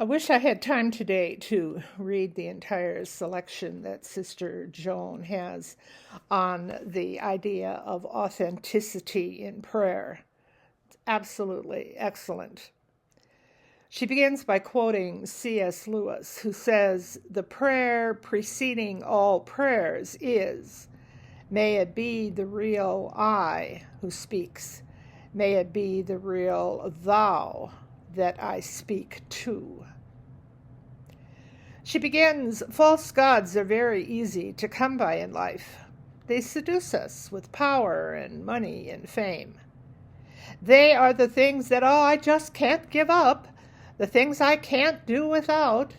I wish I had time today to read the entire selection that Sister Joan has on the idea of authenticity in prayer. It's absolutely excellent. She begins by quoting C.S. Lewis, who says, "The prayer preceding all prayers is, may it be the real I who speaks, may it be the real thou that I speak to." She begins, "False gods are very easy to come by in life. They seduce us with power and money and fame. They are the things that, I just can't give up, the things I can't do without,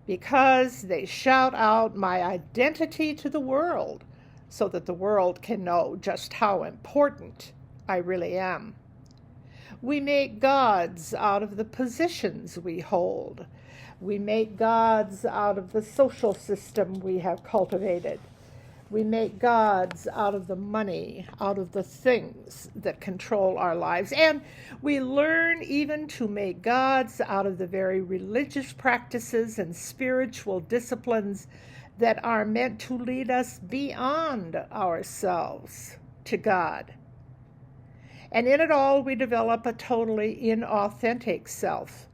because they shout out my identity to the world so that the world can know just how important I really am. We make gods out of the positions we hold. We make gods out of the social system we have cultivated. We make gods out of the money, out of the things that control our lives. And we learn even to make gods out of the very religious practices and spiritual disciplines that are meant to lead us beyond ourselves to God. And in it all, we develop a totally inauthentic self.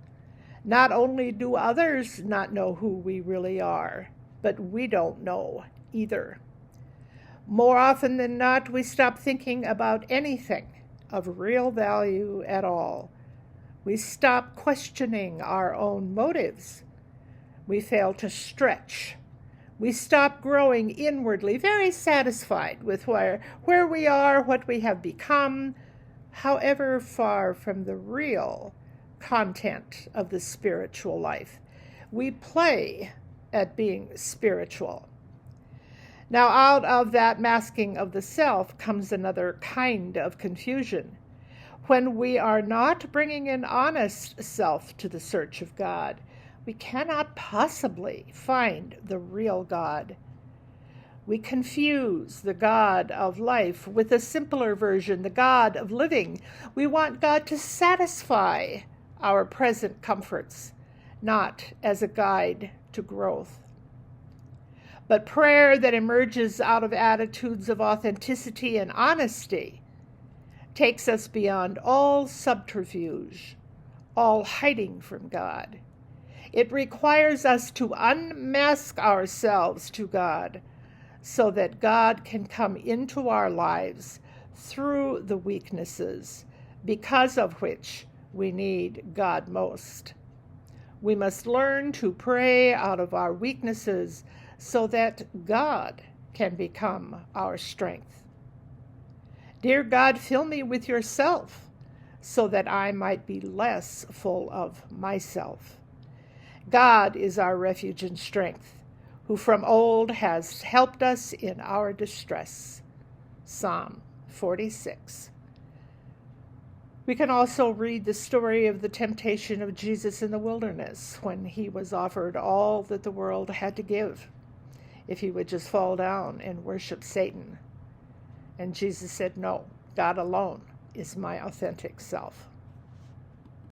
Not only do others not know who we really are, but we don't know either. More often than not, we stop thinking about anything of real value at all. We stop questioning our own motives. We fail to stretch. We stop growing inwardly, very satisfied with where we are, what we have become, however far from the real content of the spiritual life. We play at being spiritual. Now, out of that masking of the self comes another kind of confusion. When we are not bringing an honest self to the search of God, we cannot possibly find the real God. We confuse the God of life with a simpler version, the God of living. We want God to satisfy our present comforts, not as a guide to growth. But prayer that emerges out of attitudes of authenticity and honesty takes us beyond all subterfuge, all hiding from God. It requires us to unmask ourselves to God so that God can come into our lives through the weaknesses, because of which we need God most. We must learn to pray out of our weaknesses so that God can become our strength. Dear God, fill me with yourself so that I might be less full of myself. God is our refuge and strength, who from old has helped us in our distress. Psalm 46. We can also read the story of the temptation of Jesus in the wilderness when he was offered all that the world had to give if he would just fall down and worship Satan. And Jesus said, "No, God alone is my authentic self."